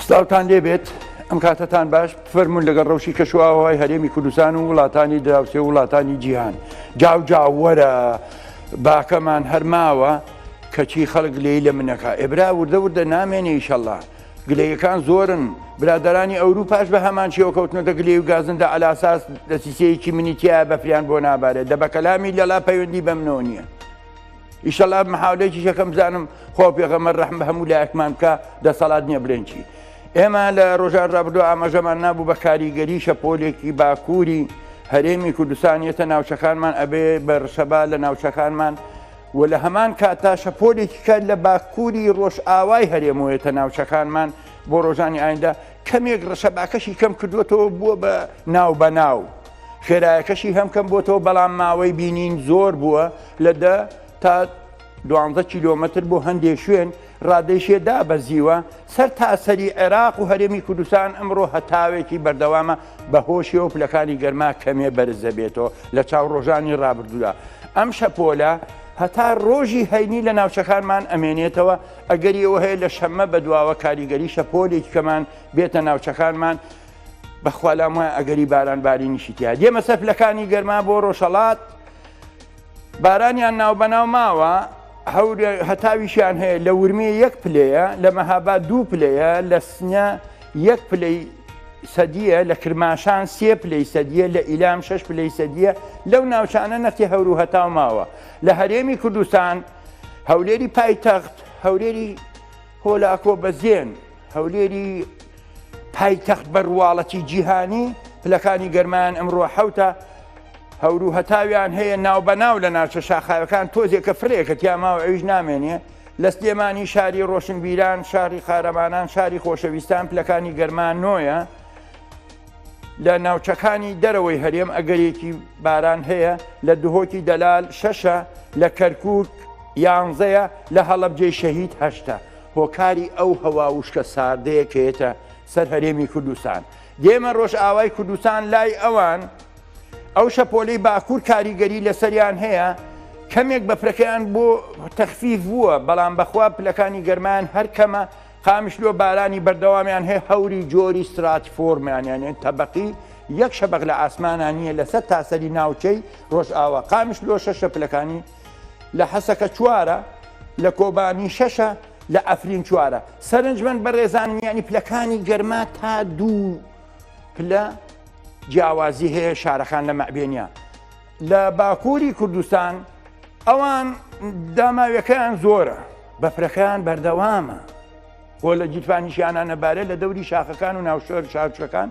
سلااوتان لێبێت ئەم کاتتان باش فەرمونون لەگەڵ ڕەوشی کەشواوای هەرێمی کوردستان و وڵاتانی دراوسێ و وڵاتانی جیهان جاوجاوەرە باکەمان هەرماوە کەچی خەڵک لێی لە منەکە ئێبرا وردە وردە نامێنێ ئیشەڵڵا گلەیەکان زۆرن برادرانی ئەوروپاش بە هەمان شێوە کەوتنەوە گلێ و گازندا ئالاساس دەسیسەیەکی منیتیایە بەفریان بۆ نابارێت دە بە کەلامی لەلا پەیوەندی بەمنەوە نییە ئیشەڵا محاولەیەکی یەکەم بزانم خۆ پێغەمبەر ڕەحم بە هەموو لایەکمان بکە دەسەڵات نییە بڵێنچی ئێمە لە ڕۆژان ڕابردووە ئاماژەمان نابوو بە کاریگەری شەپۆلێکی باکووری هەرێمی کوردستانیەتە ناوچەکانمان ئەبێ بەرشەبا لە ناوچەکانمان و لە هەمان کاتا شەپۆلێکی کات لە باکووری ڕۆژئاوای هەرێمەوەیەتە ناوچەکانمان بۆ ڕۆژانی ئایندا کەمێک ڕەشەباکەشی کەم کردوێتەوە بووە بە ناو بەناو خێرایەکەشی هەم کەم بۆتەوە بەڵام ماوەی بینین زۆر بووە لە دە تا 12 کیلۆمەتر بۆ هەندێک شوێن ڕادێشێدا بەزیوە سەر تاسەری عێراق و هەرێمی کوردستان ئەمڕۆ هەتاوێکی بەردەوامە بە هۆشیەوە و پلەکانی گەرما کەمێ بەرز دەبێتەوە لە چاو ڕۆژانی ڕابردوودا ئەم شەپۆلە هەتا ڕۆژی هەینی لە ناوچەکانمان ئەمێنێتەوە ئەگەری ئەوە هەیە لە شەممە بەدواوە کاریگەری شەپۆلێکی کەمان بێتە ناوچەکانمان بەخوا لام وایە ئەگەری بارانبارینیشی تیا دێمە سەر پلەکانی گەرما بۆ ڕۆژهەڵات بارانیان ناوبەناو ماوە هەتاویشیان هەیە لە ورمێ 1 پلەیە لە مەهاباد 2 پلەیە لە سنە 1 پلەی سەدیە لە کرماشان 3 پلەی سەدیە لە ئیلام 6 پلەی سەدیە لەو ناوچانە نەختی هەور و هەتاو ماوە لە هەرێمی کوردستان هەولێری پایتەخت هەولێری هۆلاکۆ بەزێن هەولێری پایتەخت بەڕواڵەتی جیهانی پلەکانی گەرمان ئەمڕۆ حەوتە هەور و هەتاویان هەیە ناو بەناو لە ناوچە شاخاوەکان تۆزێکە فرێکە تیاماوە ئەویش نامێنێ لە سلێمانی شاری ڕۆشنبیران شاری خارەمانان شاری خۆشەویستان پلەکانی گەرمان نۆیە لە ناوچەکانی دەرەوەی هەرێم ئەگەرێکی باران هەیە لە دهۆکی دەلال 6 لە کەرکووک 11 لە هەڵەبجێی شەهید 8 هۆکاری ئەو هەوا وشکە ساردەیە کێتە سەر هەرێمی کوردستان دێمە ڕۆژئاوای کوردستان لای ئەوان ئەو شەپۆلەی باکوور کاریگەری لەسەریان هەیە کەمێک بەفرەکەیان بۆ تەخفیف بووە بەڵام بەخوا پلەکانی گەرمان هەر کەمە قامشلۆ بارانی بەردەوامیان هەیە هەوری جۆری ستراتفۆرمیانیانێن تەبەقی 1 شەبق لە ئاسمانان نیە لەسەر تاسەری ناوچەی ڕۆژئاوا قامشلۆ 6 پلەکانی لە حەسەکە 4 لە کۆبانی 6 لە ئەفرین 4 سەرنجمەند بەڕێزانم یانی پلەکانی گەرما تا 2 پلە جیاوازی هەیە شارەکان لە مەعبێنیا لە باکووری کوردستان ئەوان داماویەکەیان زۆرە بەفرەکەیان بەردەوامە بۆ لە جیتوانیشیانە نەبارێت لە دەوری شاخەکان و ناوشۆر شارچەکان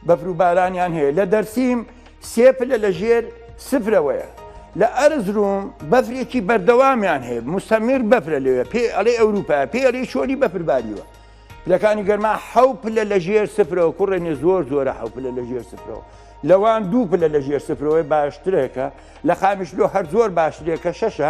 بەفر و بارانیان هەیە لە دەرسیم 3 پلە لە ژێر سفرەوەیە لە ئەرزروم بەفرێکی بەردەوامیان هەیە مستەمر بەفرە لەوێ پێ ئەڵێ ئەوروپا پێ ئەڵێ شۆری بەفرباریوە پلەکانی گەرما 7 پلە لە ژێر سفرەوە کوڕێنێ زۆر زۆرە 7 پلە لە ژێر سفرەوە لەوان 2 پلە لە ژێر سفرەوەی باشترێکە لە خامیشلۆ هەر زۆر باشترێکە 6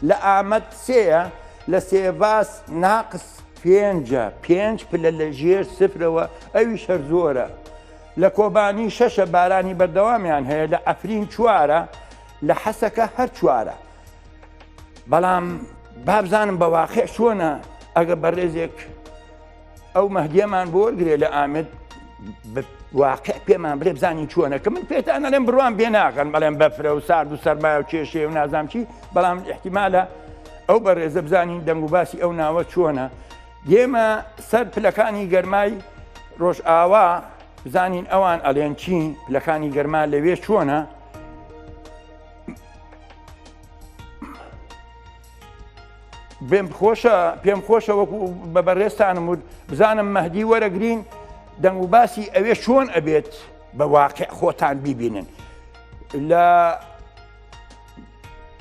لە ئامەد 3 لە سێڤاس ناقس 5 پلە لە ژێر سفرەوە ئەویش هەر زۆرە لە کۆبانی 6 بارانی بەردەوامیان هەیە لە ئەفرین 4 لە حەسەکە هەر 4 بەڵام بابزانم بە واقع چۆنە ئەگە بەڕێزێک ئەو مەهدیەمان بۆ وەرگرێ لە ئامد واقع پێمان بڵێ بزانین چۆنە کە من پێتان ئەڵێم بڕوان بێ ناکەن بەڵێم بەفرە و سارد و سەرمایە و کێشێ و نازام چی بەڵام احتیمالە ئەو بەڕێزە بزانین دەنگ و باسی ئەو ناوە چۆنە دێمە سەر پلەکانی گەرمای ڕۆژئاوا بزانین ئەوان ئەڵێن چی پلەکانی گەرما لەوێ چۆنە پێم خۆشە وەکو بە بەڕێستانم وت بزانم مەهدی وەرەگرین دەنگ و باسی ئەوێ چۆن ئەبێت بە واقع خۆتان بیبینن لە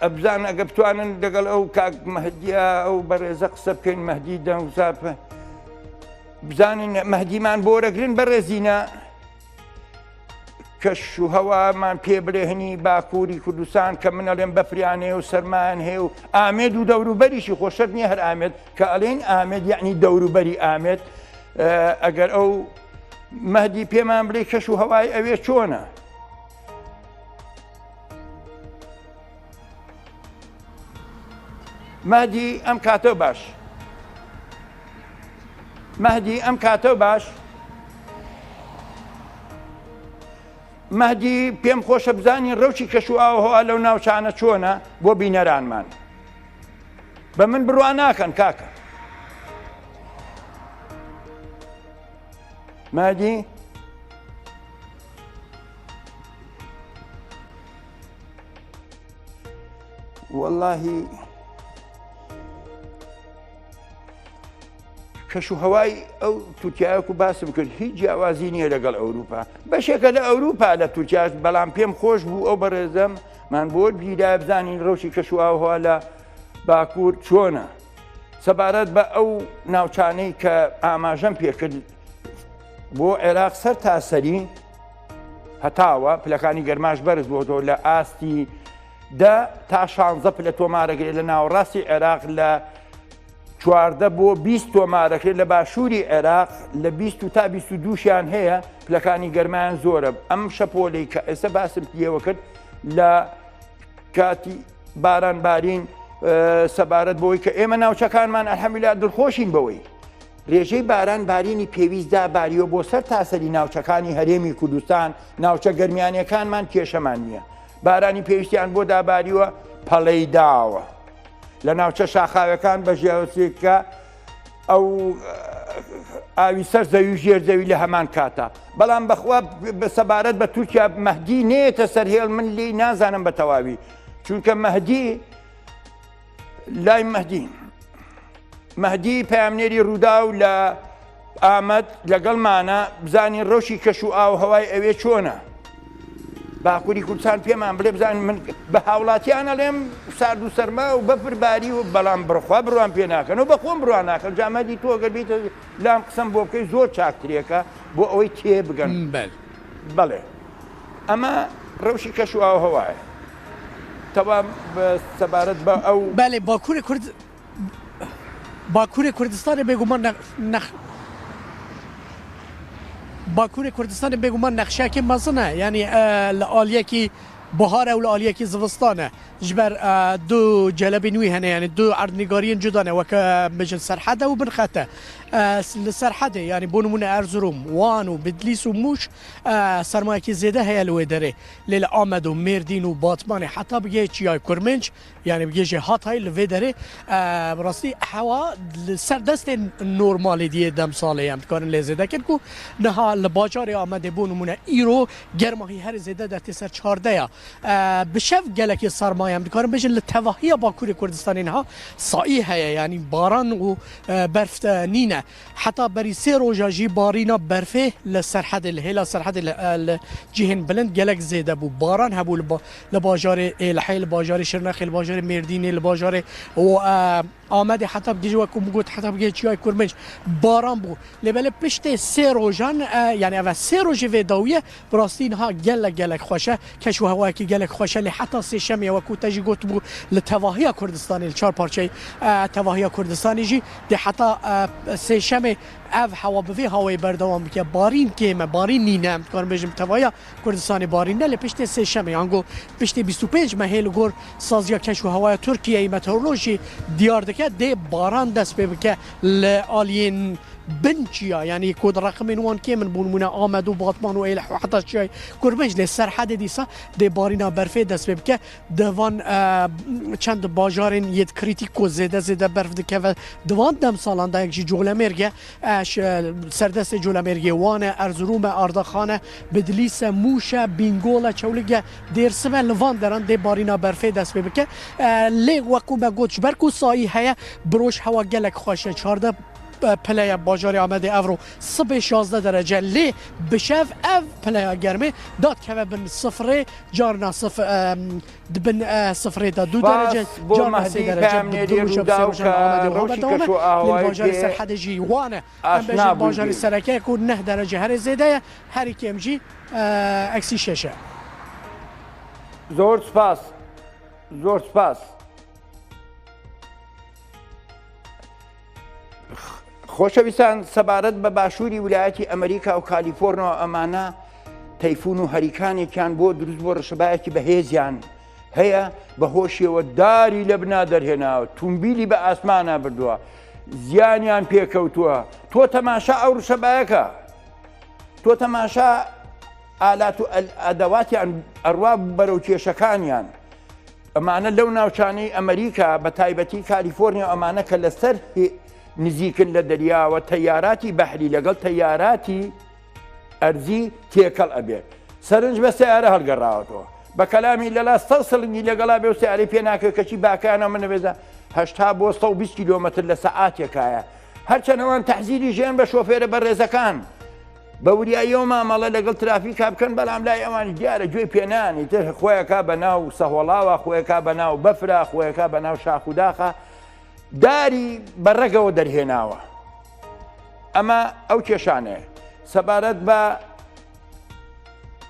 ئەبزان ئەگە بتوانن لەگەڵ ئەو کاک مەهدیە ئەو بەڕێزە قسە بکەین مەهدی دەنگزاپە بزانین مەهدیمان بۆ وەرەگرن بەڕێزینە کەش و هەوامان پێ بڵێهنی باکووری کوردستان کە من ئەڵێم بەفریانێ و سەرمان هەیە و ئامێد و دەوروبەریشی خۆشەر نییە هەر ئامێد کە ئەڵێن ئامێد یعنی دەوروبەری ئامێد ئەگەر ئەو مەهدی پێمان بڵێ کەش و هەوای ئەوێ چۆنە مەهدی ئەم کاتە باش مەهدی ئەم کاتەوە باش مەهدی پێم خۆشە بزانین ڕەوشی کەشوئاوەهەوا لەو ناوچانە چۆنە بۆ بینەرانمان بە من بڕوان ناکەن کاکە مەهدی واللهی کەشوهەوای ئەو تورکیایەک و باسم کرد هیچ جیاوازی نییە لەگەڵ ئەوروپا بەشێکە لە ئەوروپا لە تورکیاش بەڵام پێم خۆش بوو ئەو بەڕێزەم مان بۆ بیرای بزانین ڕەوشی کەشوئاوەهەوا لە باکوور چۆنە سەبارەت بە ئەو ناوچانەی کە ئاماژەم پێکرد بۆ عێراق سەر تاسەری هەتاوە پلەکانی گەرماش بەرز بۆتەوە لە ئاستی 10 تا 16 پلە تۆمارەگرێت لە ناوەڕاستی عێراق لە 14 بۆ 20 تۆمارەکرێت لە باشووری عێراق لە 20 تا 22شیان هەیە پلەکانی گەرمایان زۆرە ئەم شەپۆلەی کە ئێستا باسم پێوە کرد لە کاتی باران بارین سەبارەت بەوەی کە ئێمە ناوچەکانمان ئەلحەمدولیلا دڵخۆشین بەوەی ڕێژەی باران بارینی پێویستدا باریەوە بۆ سەر تاسەری ناوچەکانی هەرێمی کوردستان ناوچە گەرمیانیەکانمان کێشەمان نییە بارانی پێویستیان بۆ داباریوە پەڵەی داوە لە ناوچە شاخاوەکان بە ژێوەسێکە ئەو ئاوی سەر زەوی ژێر زەوی لە هەمان کاتە بەڵام بەخوا بە سەبارەت بە تورکیا مەهدی نێتە سەرهێڵ من لی نازانم بە تەواوی چونکە مەهدی لای مەهدی پەیامنێری ڕوودا و لە ئامەد لەگەڵمانە بزانین ڕەوشی کەشوئاوەهەوای ئەوێ چۆنە باکووری کوردستان پێمان بڵێ بزانین من بە هاوڵاتیانە لێم سارد و سەرما و بەفرباری و بەڵام بڕخوا بڕوان پێ ناکەن و بەخۆم بڕوان ناکەن جامەدی تۆ گەر بیتە لام قسەم بۆ بکەی زۆر چاکترێکە بۆ ئەوەی تێ بگەن بەڵێ ئەمە ڕەوشی کەشوئاوەهەوایە تەوا بە سەبارەت بە ئەو بەڵێ باکووری کوردستانی بێگومان باکووری کوردستانی بێگومان نەخشەیەکی مەزنە یعنی لە ئالیەکی بەهارە و لە ئالیەکی زڤستانە ji ber du celebên wî hene yani du erdnîgariyên cuda ne weke bijin serhede û bin xete li serhedê yani bû nimûne Erzurum, Wan û Bedlîs û Mûş sermayekî zêde heye li wê derê lê li Amed û Mêrdîn û Batmanê heta bigê Çiyay Kurminc yani bigê jê Hatay li vê derê bi rastî hewa li ser destên normalê diye demsalê em dikarin lê zêdekin ku niha li bajarê Amedê bû nimûne îro germahî herî zêde dertê ser çardeya bi şev gelekî sermaye em dikarin bêjin li tevahiya Bakurê Kurdistanê niha saî heye yani baran û berf te nîne heta berî sê roja jî barîna berfê li serhedê li hêla serhedê li cihên bilind gelek zêde bû baran hebû li bajarê êlihê li bajarê Şirnexê li bajarê Mêrdînê li bajarê Amedê heta bigê wekû min got heta bigê Çiyay Kurminc baran bû lêbelê piştê sê rojan yani ev sê rojê vê dawiye bi rastî niha gelek xweş e keş û hewayekî gelek xweş e lê heta sêşemê wekû te jî gotibû li tevahiya Kurdistanê li çar parçeyê tevahiya Kurdistanê jî dê heta sêşemê ev hewa bi vê hawayê berdewam bike barîn kêm e barîn nîne em dikarin bêjim tevahiya Kurdistanê barîn ne lê piştê sêşemê ango piştê 25 mehê li gor saziya keş û hewaya Tirkiyeyê meteorolojî diyar dike dê baran dest pê bike li aliyên Binçiya yani kod raqimên wan kêm bûn mûne Amed û Batman û êlih û heta Çiyay Kurminc lê serhedê dîsa dê barîna berfê dest pê bike divan çend bajarên yed krîtîk ku zêde berf dikeve divan demsalan da yek jî Colemêrge serdestê Colemêrgê wan e Erzurûm e Ardaxan e Bedlîs e Mûş e Bîngol e Çewlig e Dêrsim e li van deran dê barîna berfê dest pê bike lê wekû me got ji ber ku saî heye bi roj hewa gelek xweş e çarde پلیا باجاری آمده افرو صبح 16 درجه لی بشف اف پلیا گرمه داد که بن صفره جارنا صفر دبن صفره دا 2 درجه جارنا 3 درجه بدوش بسیار آمده محمد دامه باجاری سرحد جی وانه ام باجاری سرکه کو 9 درجه هر زیده هر کیم جی اکسی ششه زور سپاس خۆشەویستان سەبارەت بە باشووری ویلایەتی ئەمریکا و کالیفۆرنەوە ئەمانە تەیفون و هەریکانێکیان بۆ دروست بۆ ڕەشەبایەکی بەهێزیان هەیە بە هۆشیەوە داری لە بنا دەرهێناوە تومبیلی بە ئاسمانە بردووە زیانیان پێکەوتووە تۆ تەماشا ئەو ڕشەبایەکە تۆ تەماشا ئالات و ئەدەواتیان ئەڕوا بەرەو کێشەکانیان ئەمانە لەو ناوچانەی ئەمریکا بە تایبەتی کالیفۆرنیا ئەمانە کە لەسەر نزیکن لە دەریاوە تەیاراتی بەحری لەگەڵ تەیاراتی ئەرزی تێکەڵ ئەبێت سەرنج بە سیارە هەڵگەڕاوەتەوە بە کەلامی لەلا سە سڵنگی لەگەڵا بێ و سیارەی پێ ناکەوێت کەچی باکانە منە بێزە 80 بۆ 120 کیلۆمەتر لە سەعاتێکایە هەرچەندەوەن تەحزیری ژیان بە شۆفێرە بەڕێزەکان بە وریاییەوە مامەڵە لەگەڵ ترافیکا بکەن بەڵام لای ئەوانی دیارە گوێی پێنانی تر خۆیەکە بە ناو سەهۆڵاوە خۆیەکە بە ناو بەفرا خۆیەکە بە ناو شاخ و داخە داری بەڕێگەوە دەرهێناوە ئەمە ئەو کێشانەیە سەبارەت بە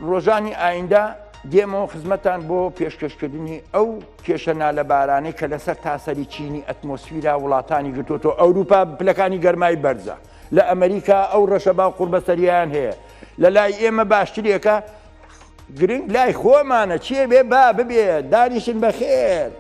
ڕۆژانی ئایندا دێمەوە خزمەتان بۆ پێشکەشکردنی ئەو کێشە نالەبارانەی کە لەسەر تاسەری چینی ئەتمۆسفیرا وڵاتانی گرتوۆ ئەوروپا پلەکانی گەرمای بەرزە لە ئەمریکا ئەو ڕەشەبا قوربەسەریان هەیە لە لای ئێمە باشترێکە گرنگ لای خۆمانە چیە بێ با ببێ دانیشن بەخێر